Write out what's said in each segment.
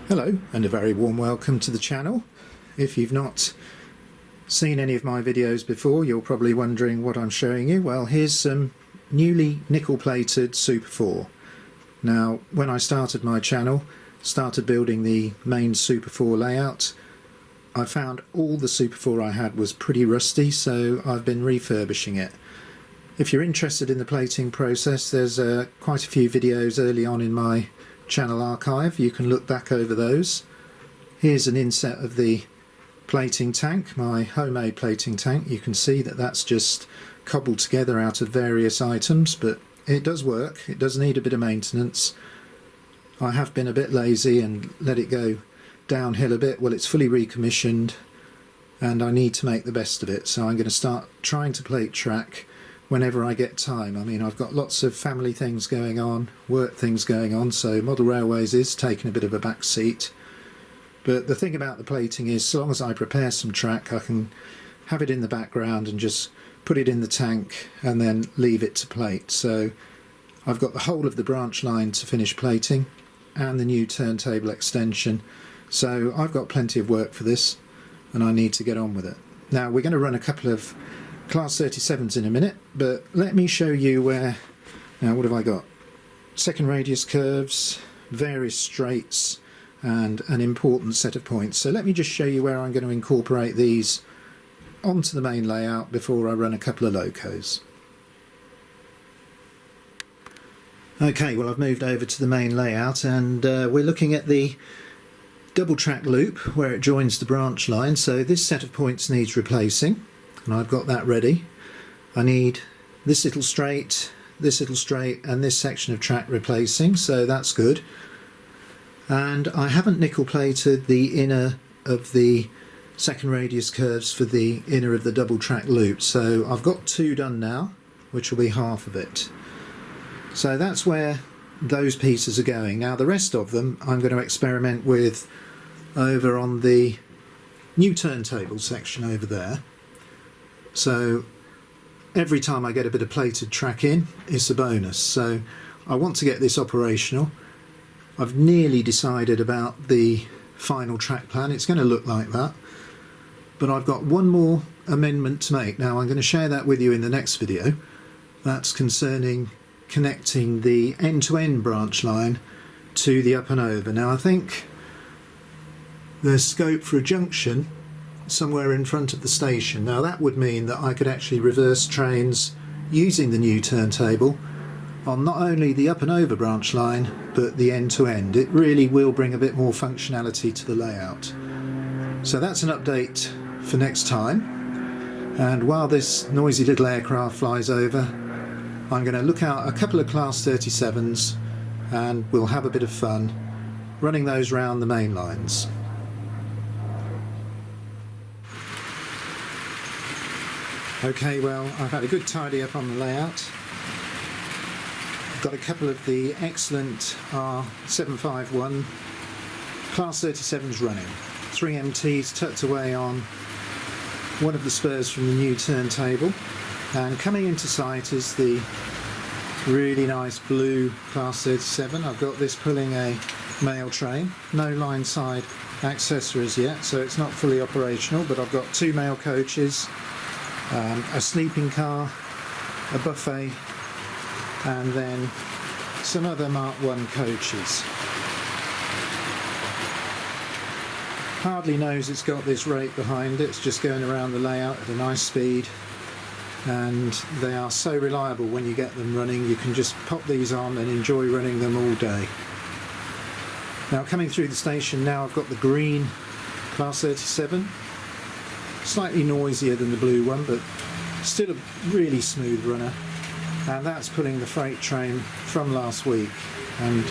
Hello and a very warm welcome to the channel. If you've not seen any of my videos before, you're probably wondering what I'm showing you. Well, here's some newly nickel plated Super 4. Now, when I started my channel, started building the main Super 4 layout, I found all the Super 4 I had was pretty rusty, so I've been refurbishing it. If you're interested in the plating process, there's quite a few videos early on in my channel archive. You can look back over those. Here's an inset of the plating tank, my homemade plating tank. You can see that that's just cobbled together out of various items, but it does work. It does need a bit of maintenance. I have been a bit lazy and let it go downhill a bit. Well, it's fully recommissioned and I need to make the best of it, so I'm going to start trying to plate track whenever I get time. I mean, I've got lots of family things going on, work things going on, so model railways is taking a bit of a back seat. But the thing about the plating is, so long as I prepare some track, I can have it in the background and just put it in the tank and then leave it to plate. So I've got the whole of the branch line to finish plating and the new turntable extension. So I've got plenty of work for this and I need to get on with it. Now we're going to run a couple of Class 37s in a minute, but let me show you where. Now, what have I got? Second radius curves, various straights, and an important set of points. So let me just show you where I'm going to incorporate these onto the main layout before I run a couple of locos. Okay, well, I've moved over to the main layout and we're looking at the double track loop where it joins the branch line. So this set of points needs replacing, and I've got that ready. I need this little straight, and this section of track replacing, so that's good. And I haven't nickel plated the inner of the second radius curves for the inner of the double track loop, so I've got two done now, which will be half of it. So that's where those pieces are going. Now the rest of them I'm going to experiment with over on the new turntable section over there. So every time I get a bit of plated track in, it's a bonus. So I want to get this operational. I've nearly decided about the final track plan. It's going to look like that. But I've got one more amendment to make. Now I'm going to share that with you in the next video. That's concerning connecting the end-to-end branch line to the up and over. Now I think there's scope for a junction somewhere in front of the station. Now that would mean that I could actually reverse trains using the new turntable on not only the up and over branch line but the end to end. It really will bring a bit more functionality to the layout. So that's an update for next time, and while this noisy little aircraft flies over, I'm going to look out a couple of Class 37s and we'll have a bit of fun running those round the main lines. Okay, well, I've had a good tidy up on the layout. I've got a couple of the excellent R.751 Class 37s running. 3 MTs tucked away on one of the spurs from the new turntable. And coming into sight is the really nice blue Class 37. I've got this pulling a mail train. No line side accessories yet, so it's not fully operational, but I've got 2 mail coaches, a sleeping car, a buffet, and then some other Mark 1 coaches. Hardly knows it's got this rake behind it. It's just going around the layout at a nice speed, and they are so reliable when you get them running. You can just pop these on and enjoy running them all day. Now coming through the station now, I've got the green Class 37. Slightly noisier than the blue one, but still a really smooth runner, and that's pulling the freight train from last week and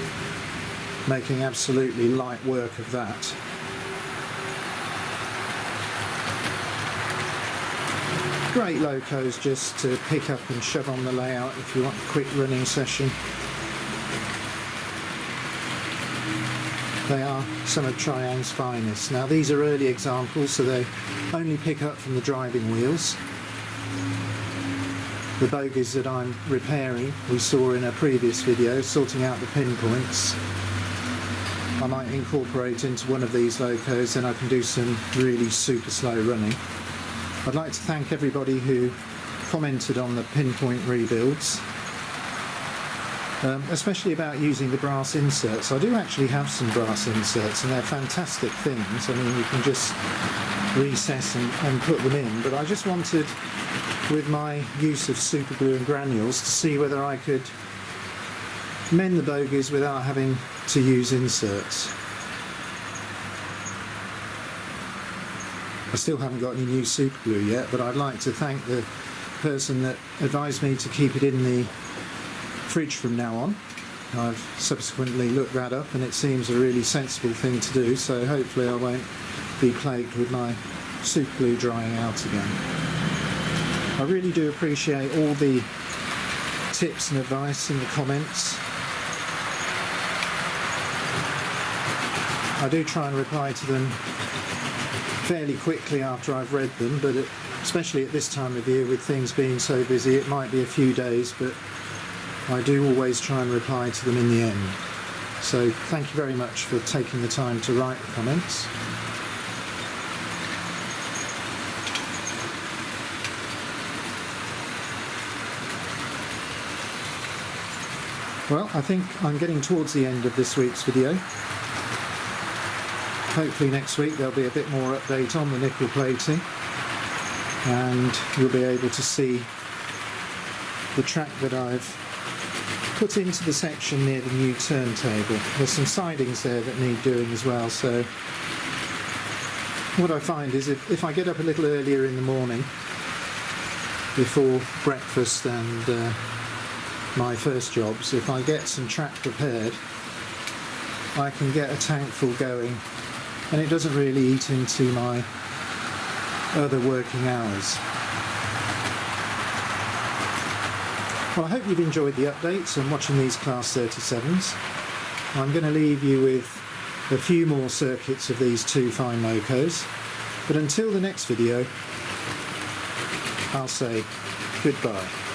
making absolutely light work of that. Great locos just to pick up and shove on the layout if you want a quick running session. They are some of Triang's finest. Now these are early examples, so they only pick up from the driving wheels. The bogies that I'm repairing we saw in a previous video, sorting out the pinpoints. I might incorporate into one of these locos, then I can do some really super slow running. I'd like to thank everybody who commented on the pinpoint rebuilds, especially about using the brass inserts. I do actually have some brass inserts and they're fantastic things. I mean, you can just recess and put them in, but I just wanted, with my use of super glue and granules, to see whether I could mend the bogies without having to use inserts. I still haven't got any new super glue yet, but I'd like to thank the person that advised me to keep it in the fridge from now on. I've subsequently looked that up and it seems a really sensible thing to do, so hopefully I won't be plagued with my super glue drying out again. I really do appreciate all the tips and advice in the comments. I do try and reply to them fairly quickly after I've read them, but especially at this time of year with things being so busy, it might be a few days, but I do always try and reply to them in the end. So thank you very much for taking the time to write the comments. Well, I think I'm getting towards the end of this week's video. Hopefully next week there'll be a bit more update on the nickel plating and you'll be able to see the track that I've put into the section near the new turntable. There's some sidings there that need doing as well, so what I find is if I get up a little earlier in the morning before breakfast and my first jobs, if I get some track prepared, I can get a tank full going and it doesn't really eat into my other working hours. Well, I hope you've enjoyed the updates and watching these Class 37s. I'm going to leave you with a few more circuits of these two fine locos, but until the next video, I'll say goodbye.